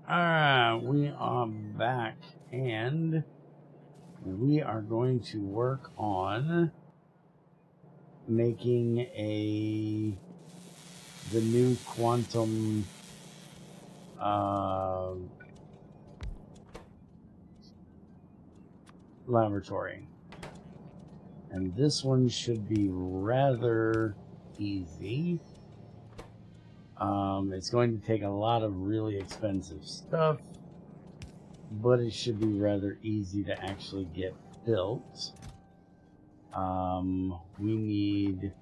Alright, we are back and we are going to work on making the new quantum laboratory. And this one should be rather easy. It's going to take a lot of really expensive stuff, but it should be rather easy to actually get built. We need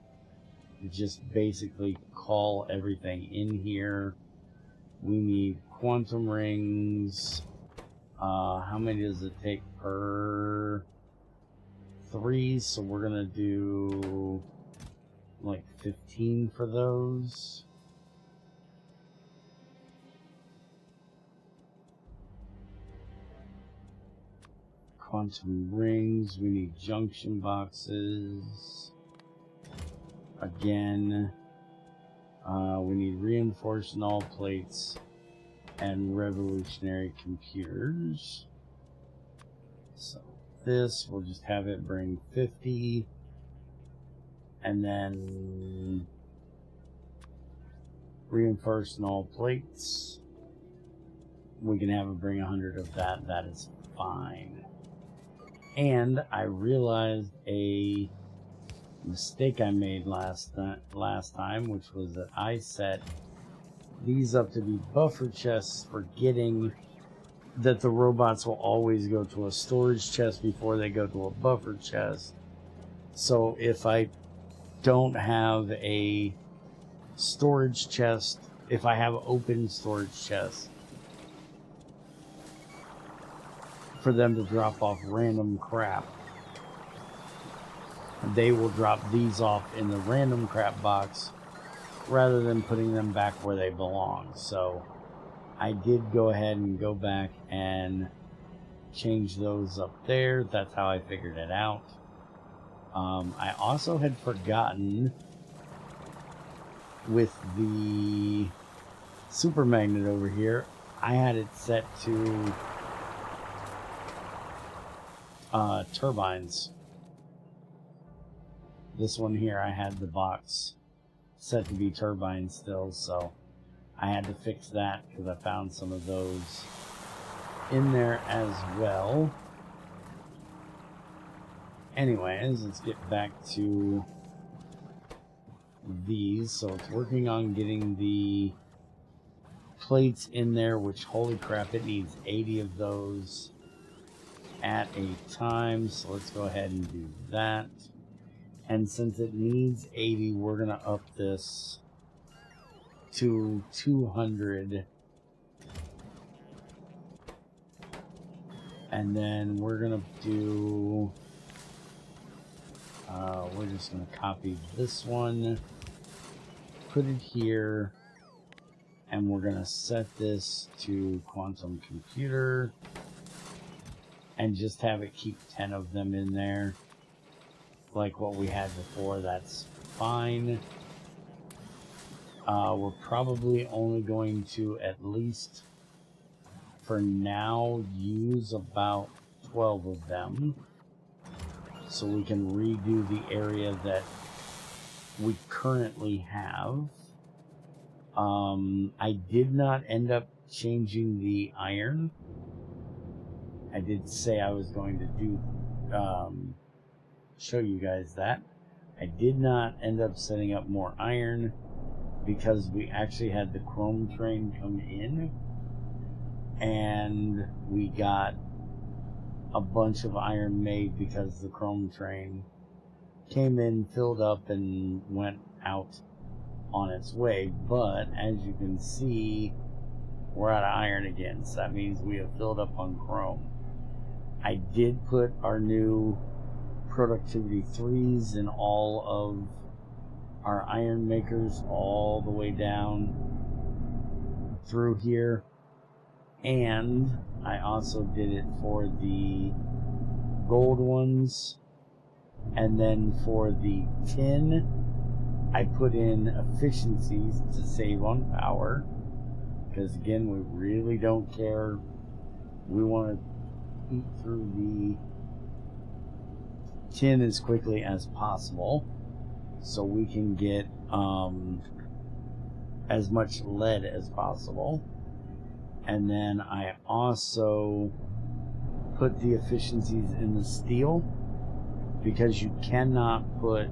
to just basically call everything in here. We need quantum rings. How many does it take per 3? So we're gonna do like 15 for those. Quantum rings, we need junction boxes. Again, we need reinforced null plates and revolutionary computers. So this, we'll just have it bring 50. And then reinforced null plates. We can have it bring 100 of that. That is fine. And I realized a mistake I made last time, which was that I set these up to be buffer chests, forgetting that the robots will always go to a storage chest before they go to a buffer chest. So if I don't have a storage chest, if I have open storage chests, for them to drop off random crap, they will drop these off in the random crap box rather than putting them back where they belong. So I did go ahead and go back and change those up there. That's how I figured it out. I also had forgotten with the super magnet over here, I had it set to turbines. This one here, I had the box set to be turbines still, so I had to fix that because I found some of those in there as well. Anyways, let's get back to these. So it's working on getting the plates in there, which, holy crap, it needs 80 of those at a time. So let's go ahead and do that. And since it needs 80, we're going to up this to 200. And then we're going to do... we're just going to copy this one, put it here, and we're going to set this to quantum computer and just have it keep 10 of them in there like what we had before. That's fine. We're probably only going to, at least for now, use about 12 of them, so we can redo the area that we currently have. I did not end up changing the iron. I did say I was going to do show you guys that. I did not end up setting up more iron because we actually had the chrome train come in and we got a bunch of iron made because the chrome train came in, filled up, and went out on its way. But as you can see, we're out of iron again, so that means we have filled up on chrome. I did put our new productivity 3s in all of our iron makers all the way down through here, and I also did it for the gold ones. And then for the tin, I put in efficiencies to save on power, because again, we really don't care. We want to eat through the tin as quickly as possible so we can get as much lead as possible. And then I also put the efficiencies in the steel, because you cannot put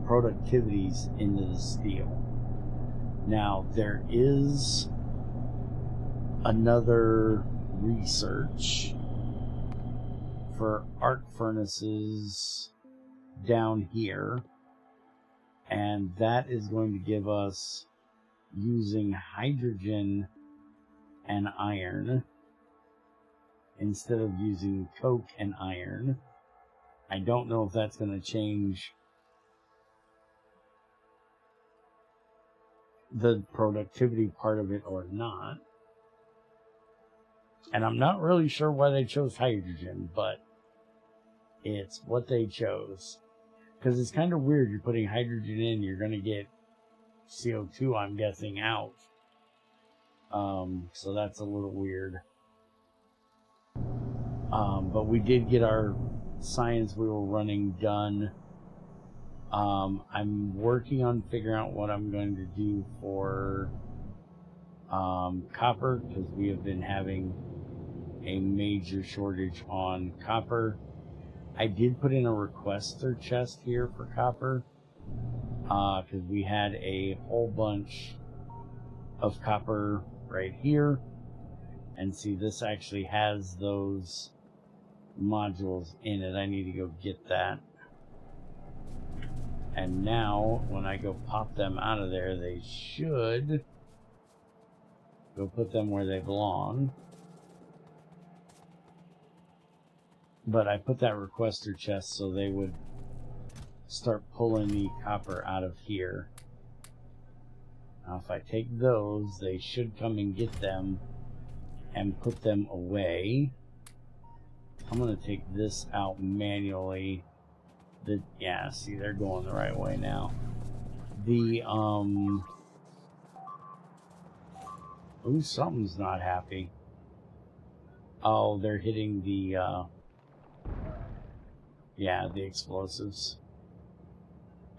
productivities into the steel. Now, there is another research for arc furnaces down here, and that is going to give us, using hydrogen and iron instead of using coke and iron. I don't know if that's going to change the productivity part of it or not. And I'm not really sure why they chose hydrogen, but it's what they chose. Because it's kind of weird. You're putting hydrogen in, you're going to get CO2, I'm guessing, out. So that's a little weird. But we did get our science we were running done. I'm working on figuring out what I'm going to do for copper, because we have been having a major shortage on copper. I did put in a requester chest here for copper, because we had a whole bunch of copper right here. And see, this actually has those modules in it. I need to go get that. And now, when I go pop them out of there, they should go put them where they belong. But I put that requester chest so they would start pulling the copper out of here. Now, if I take those, they should come and get them and put them away. I'm going to take this out manually. Yeah, see, they're going the right way now. Ooh, something's not happy. Oh, they're hitting the, yeah, the explosives.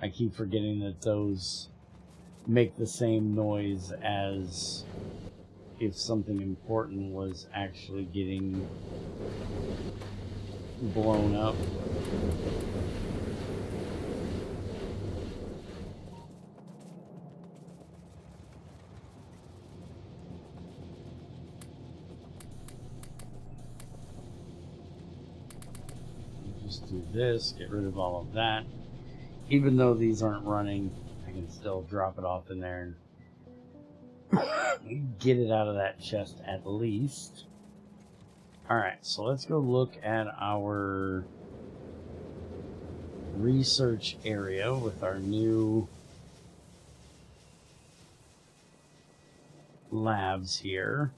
I keep forgetting that those make the same noise as if something important was actually getting blown up. Just do this, get rid of all of that. Even though these aren't running, I can still drop it off in there and get it out of that chest at least. Alright, so let's go look at our research area with our new labs here.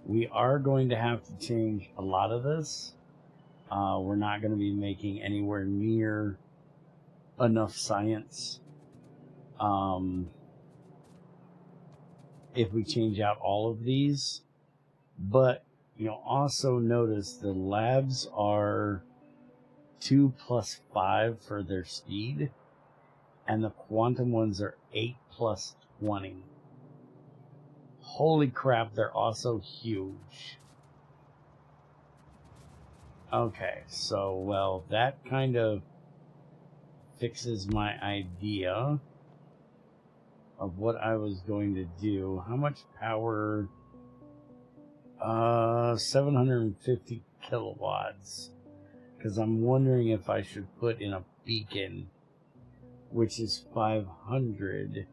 We are going to have to change a lot of this. We're not going to be making anywhere near enough science if we change out all of these. But you'll also notice the labs are 2 plus 5 for their speed, and the quantum ones are 8 plus 20. Holy crap, they're also huge. Okay, so, well, that kind of fixes my idea of what I was going to do. How much power? 750 kilowatts. Because I'm wondering if I should put in a beacon, which is 500.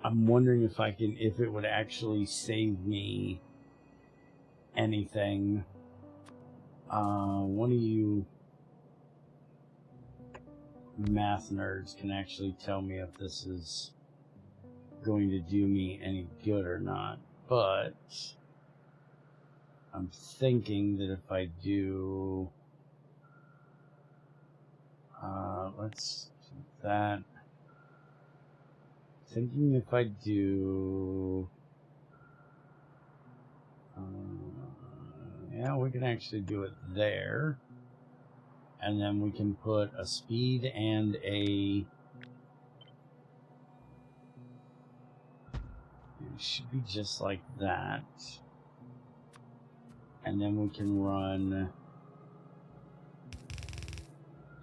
I'm wondering if it would actually save me anything. One of you math nerds can actually tell me if this is going to do me any good or not. But I'm thinking that if I do Let's do that. Thinking if I do... yeah, we can actually do it there. And then we can put a speed and a... It should be just like that. And then we can run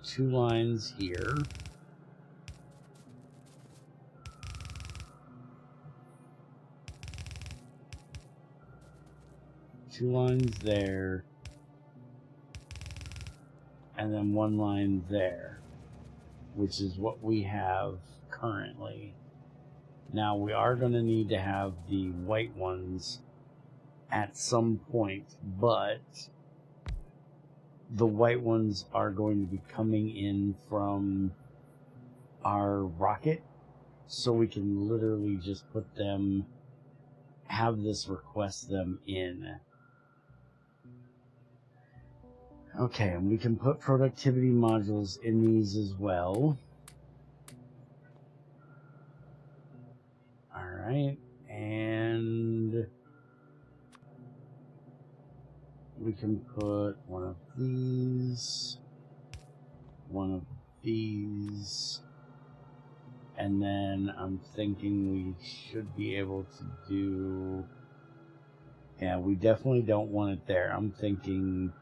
2 lines here. Two lines there, and then 1 line there, which is what we have currently. Now we are going to need to have the white ones at some point, but the white ones are going to be coming in from our rocket, so we can literally just put them, have this request them in. Okay, and we can put productivity modules in these as well. Alright, and we can put one of these, one of these, and then I'm thinking we should be able to do... Yeah, we definitely don't want it there. I'm thinking...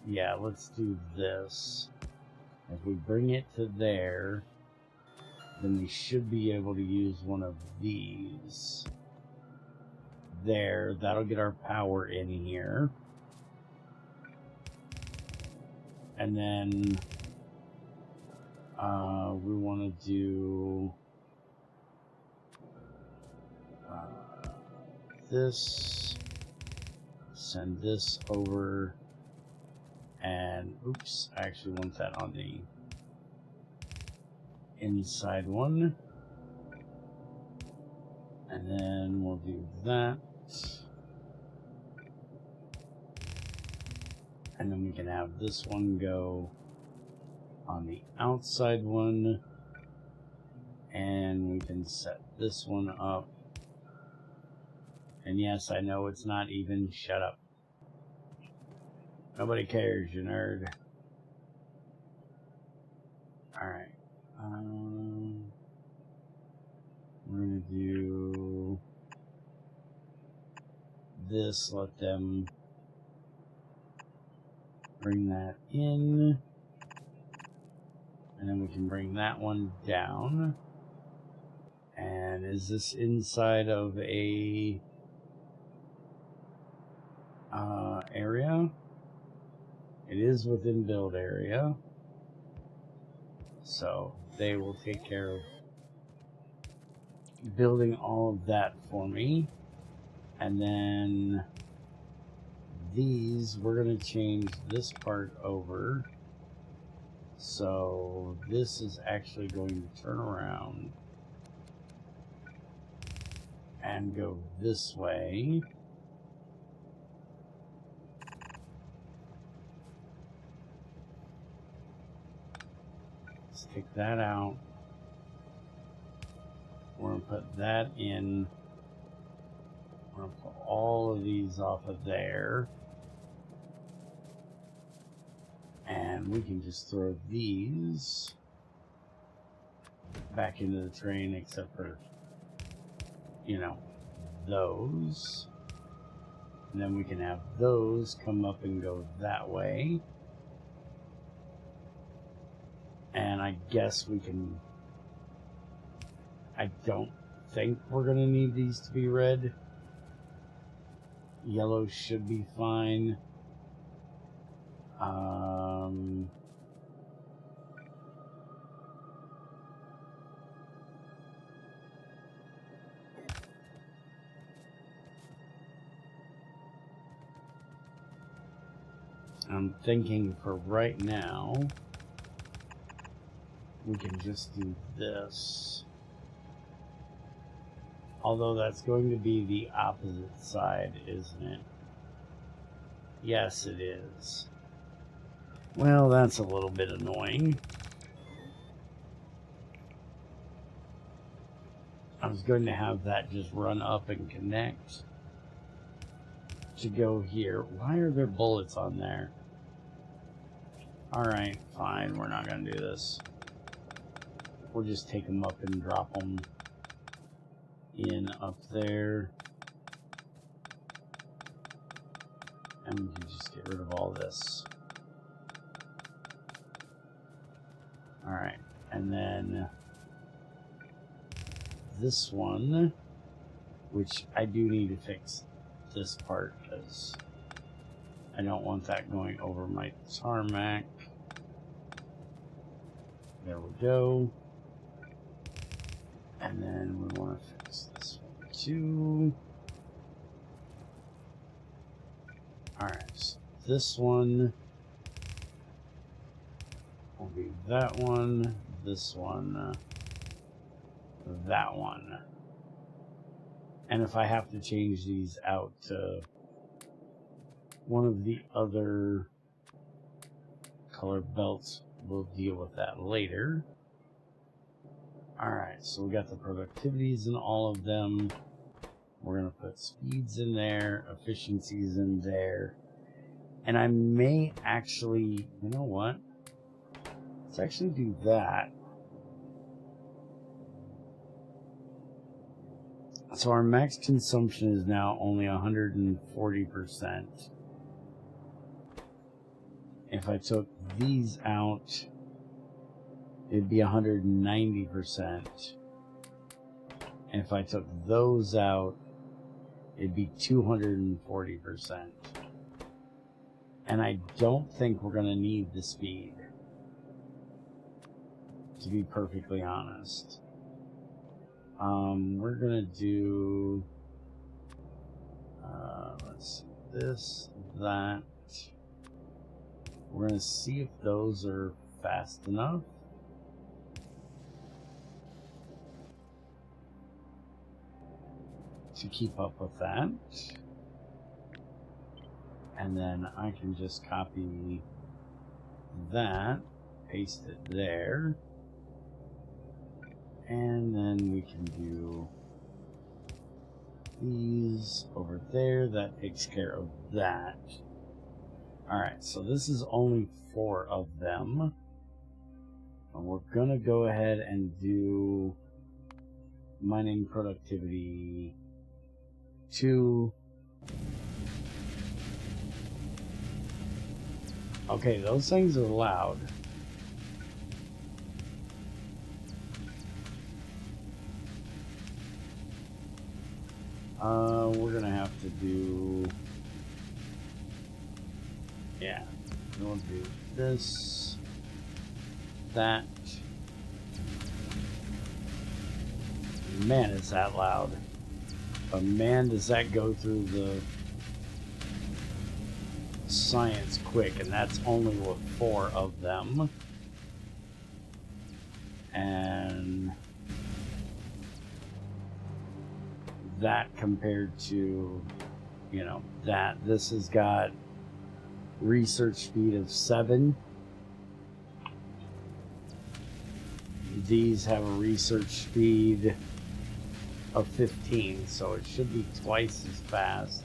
yeah, let's do this. If we bring it to there, then we should be able to use one of these. There, that'll get our power in here. And then we want to do this, send this over, and oops, I actually want that on the inside one. And then we'll do that. And then we can have this one go on the outside one. And we can set this one up. And yes, I know it's not even. Shut up. Nobody cares, you nerd. Alright. We're going to do this. Let them bring that in. And then we can bring that one down. And is this inside of a area? It is within build area. So they will take care of building all of that for me. And then these, we're going to change this part over. So this is actually going to turn around and go this way. Let's take that out. We're going to put that in. We're going to pull all of these off of there. And we can just throw these back into the train, except for, you know, those. And then we can have those come up and go that way. And I guess we can... I don't think we're going to need these to be red. Yellow should be fine. I'm thinking for right now, we can just do this. Although that's going to be the opposite side, isn't it? Yes, it is. Well, that's a little bit annoying. I was going to have that just run up and connect to go here. Why are there bullets on there? Alright, fine. We're not going to do this. We'll just take them up and drop them in up there. And we can just get rid of all this. Alright, and then this one, which I do need to fix this part because I don't want that going over my tarmac. There we go. And then we want to fix this one too. Alright, so this one will be that one, this one, that one. And if I have to change these out to one of the other color belts, we'll deal with that later. Alright, so we got the productivities in all of them. We're going to put speeds in there, efficiencies in there. And I may actually, you know what? Let's actually do that. So our max consumption is now only 140%. If I took these out, it'd be 190%. And if I took those out, it'd be 240%. And I don't think we're going to need the speed, to be perfectly honest. We're going to do, let's see, this, that. We're going to see if those are fast enough. To keep up with that. And then I can just copy that, paste it there. And then we can do these over there. That takes care of that. Alright, so this is only 4 of them. And we're going to go ahead and do mining productivity 2. Okay, those things are loud. We're gonna have to do, yeah, we'll do this, that. Man, is that loud. But man, does that go through the science quick, and that's only with 4 of them. And that compared to, you know, that this has got research speed of 7. These have a research speed of 15, so it should be twice as fast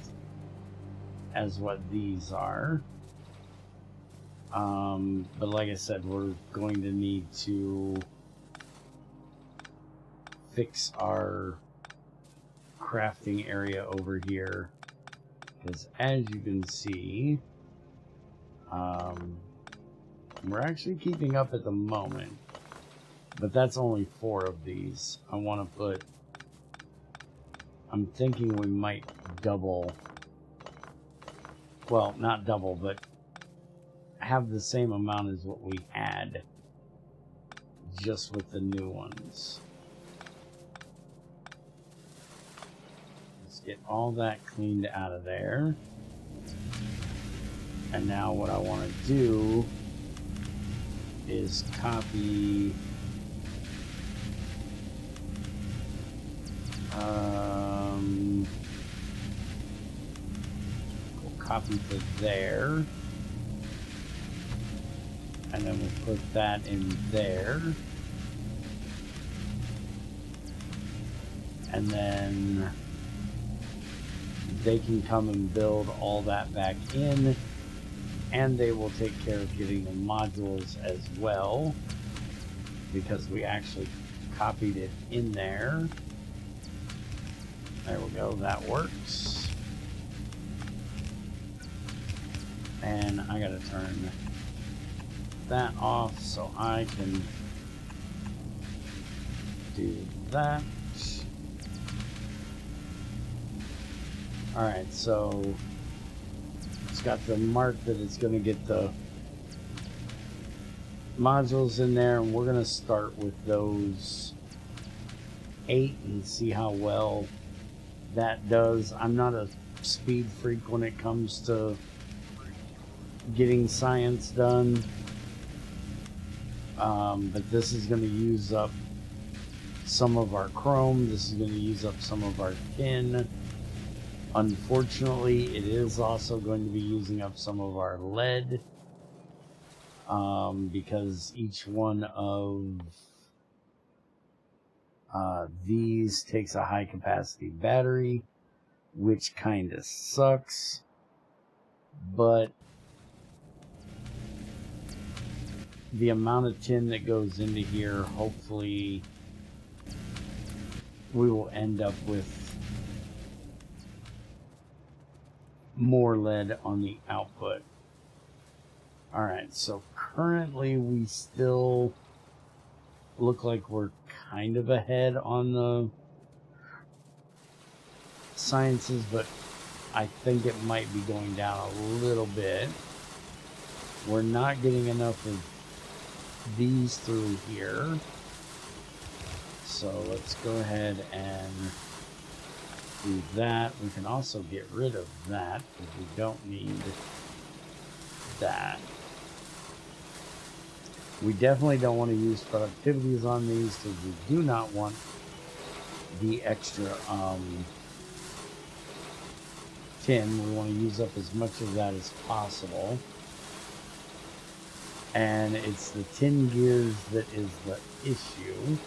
as what these are. But like I said, we're going to need to fix our crafting area over here, because as you can see, we're actually keeping up at the moment, but that's only 4 of these. I want to put, I'm thinking we might double, well, not double, but have the same amount as what we had just with the new ones. Let's get all that cleaned out of there. And now what I want to do is copy we'll copy to there. We'll put that in there. And then they can come and build all that back in, and they will take care of getting the modules as well, because we actually copied it in there. There we go, that works. And I gotta turn that off so I can do that. Alright, so it's got the mark that it's going to get the modules in there, and we're going to start with those 8 and see how well that does. I'm not a speed freak when it comes to getting science done, but this is going to use up some of our chrome. This is going to use up some of our tin. Unfortunately, it is also going to be using up some of our lead, because each one of these takes a high capacity battery, which kind of sucks, but the amount of tin that goes into here, hopefully we will end up with more lead on the output. Alright, so currently we still look like we're kind of ahead on the sciences, but I think it might be going down a little bit. We're not getting enough of these through here, so let's go ahead and do that. We can also get rid of that because we don't need that. We definitely don't want to use productivities on these because we do not want the extra tin. We want to use up as much of that as possible. And it's the tin gears that is the issue.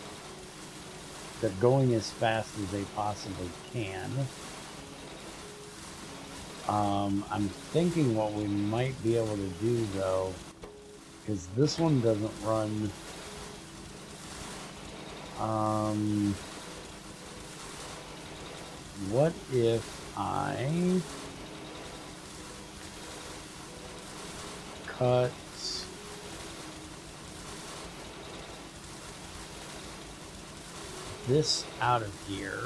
They're going as fast as they possibly can. I'm thinking what we might be able to do, though, because this one doesn't run. What if I cut this out of here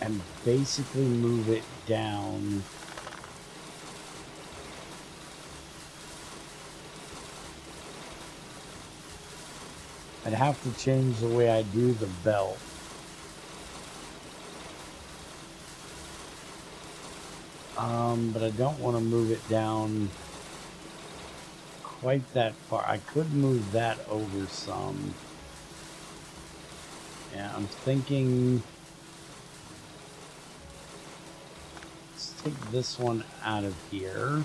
and basically move it down I'd have to change the way I do the belt. But I don't want to move it down quite that far. I could move that over some. Yeah, I'm thinking, let's take this one out of here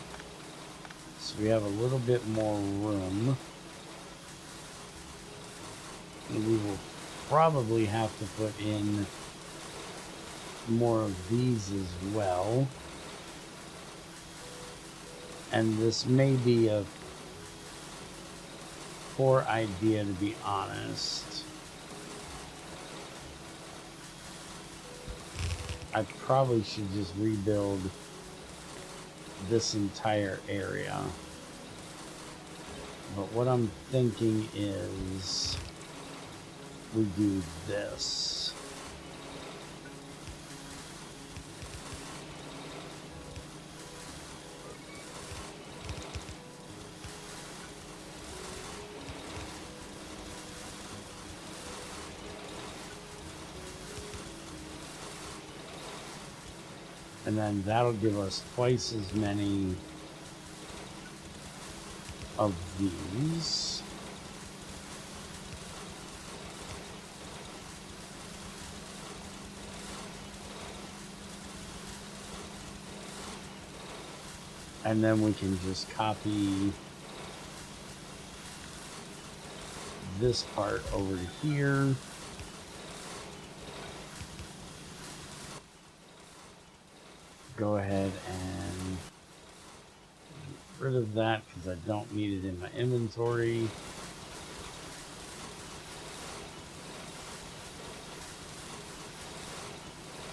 so we have a little bit more room. And we will probably have to put in more of these as well. And this may be a poor idea, to be honest. I probably should just rebuild this entire area. But what I'm thinking is we do this. And then that'll give us twice as many of these. And then we can just copy this part over to here. Go ahead and get rid of that because I don't need it in my inventory.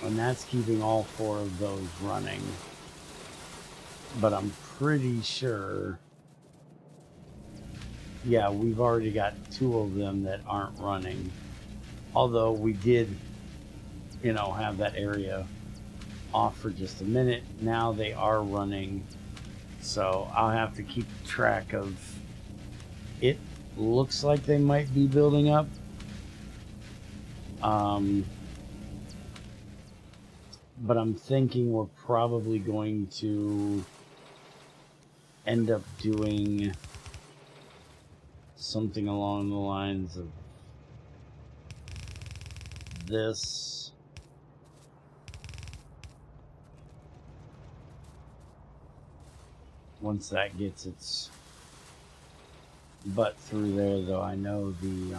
And that's keeping all 4 of those running. But I'm pretty sure, yeah, we've already got 2 of them that aren't running. Although we did, you know, have that area off for just a minute. Now they are running. So I'll have to keep track of it. Looks like they might be building up. But I'm thinking we're probably going to end up doing something along the lines of this. Once that gets its butt through there, though, I know the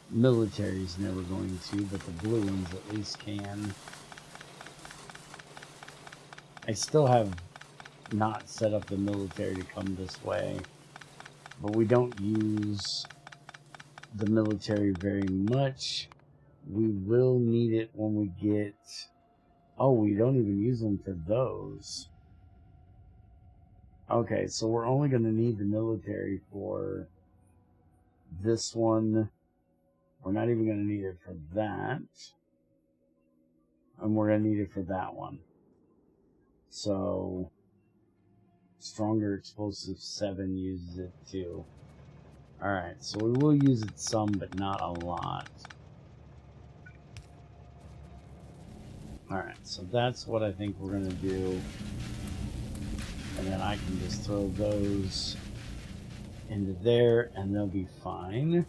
military's never going to, but the blue ones at least can. I still have not set up the military to come this way, but we don't use the military very much. We will need it when we get... Oh, we don't even use them for those. Okay, so we're only going to need the military for this one. We're not even going to need it for that. And we're going to need it for that one. So, Stronger Explosive 7 uses it too. Alright, so we will use it some, but not a lot. Alright, so that's what I think we're going to do. And then I can just throw those into there and they'll be fine.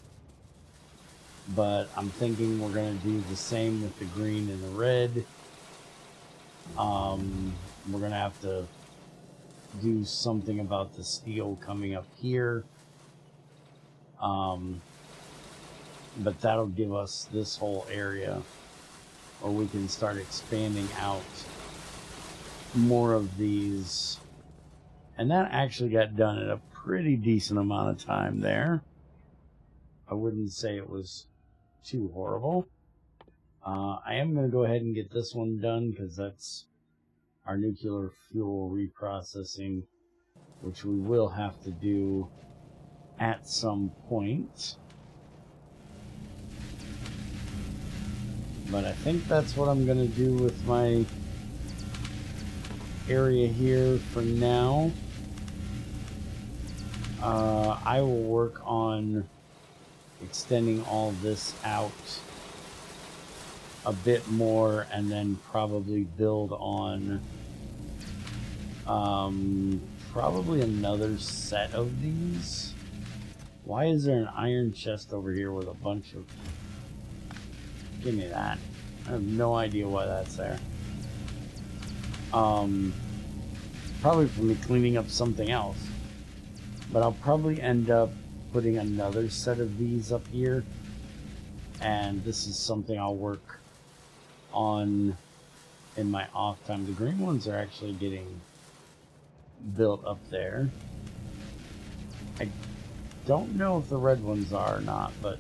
But I'm thinking we're going to do the same with the green and the red. We're going to have to do something about the steel coming up here. But that'll give us this whole area where we can start expanding out more of these. And that actually got done in a pretty decent amount of time there. I wouldn't say it was too horrible. I am going to go ahead and get this one done because that's our nuclear fuel reprocessing, which we will have to do at some point. But I think that's what I'm going to do with my area here for now. I will work on extending all this out a bit more and then probably build on probably another set of these. Why is there an iron chest over here with a bunch of... Give me that. I have no idea why that's there. Probably for me cleaning up something else. But I'll probably end up putting another set of these up here. And this is something I'll work on in my off time. The green ones are actually getting built up there. I don't know if the red ones are or not, but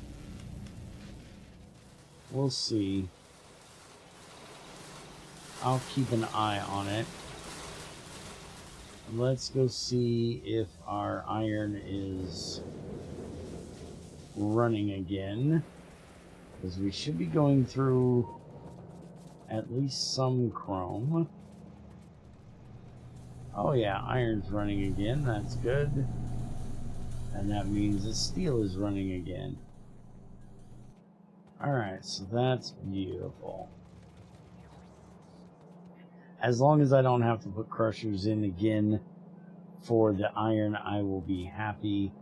we'll see. I'll keep an eye on it. Let's go see if our iron is running again, because we should be going through at least some chrome. Oh yeah, iron's running again. That's good. And that means the steel is running again. Alright, so that's beautiful. As long as I don't have to put crushers in again for the iron, I will be happy.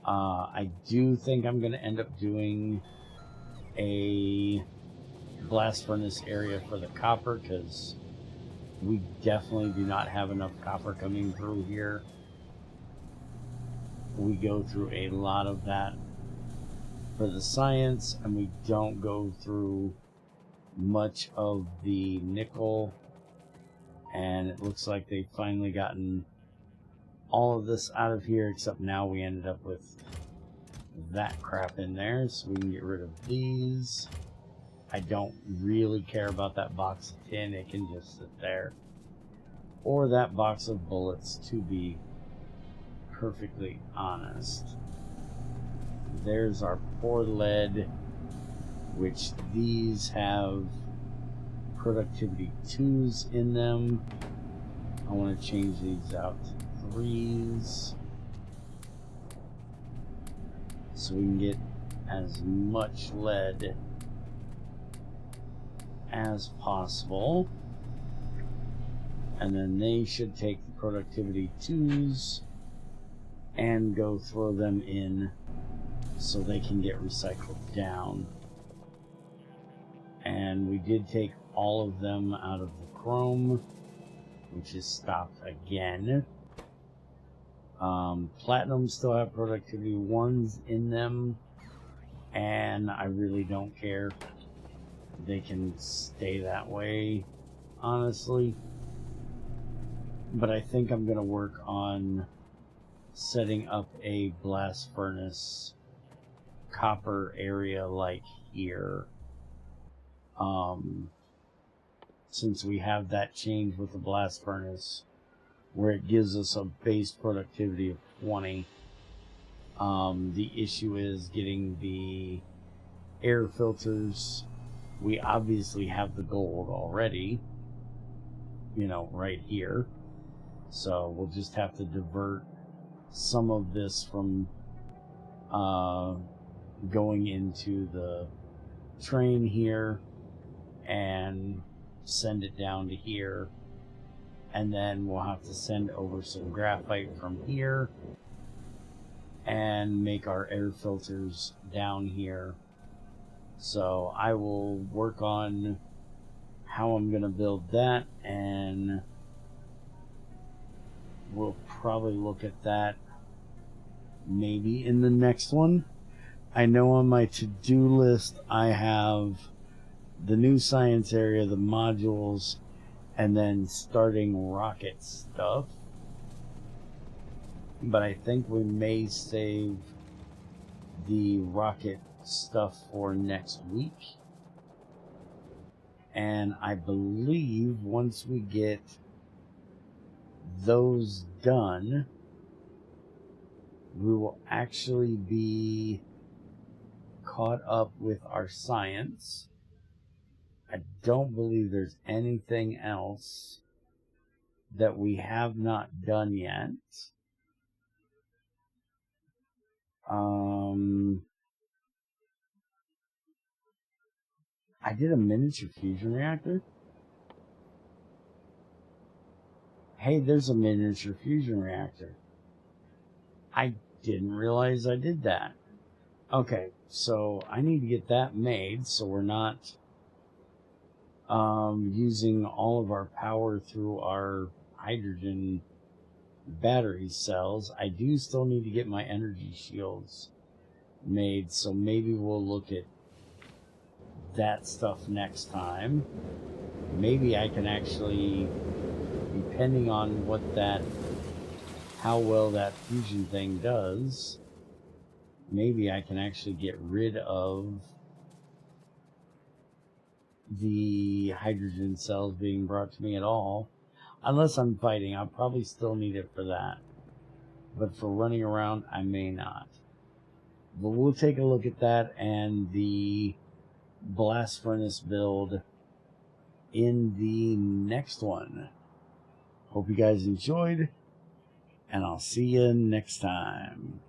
I do think I'm going to end up doing a blast furnace area for the copper, because We definitely do not have enough copper coming through here. We go through a lot of that for the science, and we don't go through much of the nickel. And it looks like they've finally gotten all of this out of here, except now we ended up with that crap in there, so we can get rid of these. I don't really care about that box of tin, it can just sit there. Or that box of bullets, to be perfectly honest. There's our poor lead, which these have productivity 2s in them. I want to change these out to 3s so we can get as much lead as possible. And then they should take the productivity 2s and go throw them in so they can get recycled down. And we did take all of them out of the chrome, which is stopped again. Platinum still have productivity 1s in them, and I really don't care. They can stay that way, honestly. But I think I'm going to work on setting up a blast furnace copper area like here. Since we have that change with the blast furnace where it gives us a base productivity of 20. The issue is getting the air filters. We obviously have the gold already, you know, right here. So we'll just have to divert some of this from going into the train here and send it down to here. And then we'll have to send over some graphite from here and make our air filters down here. So I will work on how I'm going to build that, and we'll probably look at that maybe in the next one. I know on my to-do list I have the new science area, the modules, and then starting rocket stuff. But I think we may save the rocket stuff for next week. And I believe once we get those done, we will actually be caught up with our science. I don't believe there's anything else that we have not done yet. I did a miniature fusion reactor. Hey, there's a miniature fusion reactor. I didn't realize I did that. Okay, so I need to get that made so we're not using all of our power through our hydrogen battery cells. I do still need to get my energy shields made, so maybe we'll look at that stuff next time. Maybe I can actually, depending on what that, how well that fusion thing does, maybe I can actually get rid of the hydrogen cells being brought to me at all. Unless I'm fighting, I'll probably still need it for that. But for running around, I may not. But we'll take a look at that and the blast furnace build in the next one. Hope you guys enjoyed, and I'll see you next time.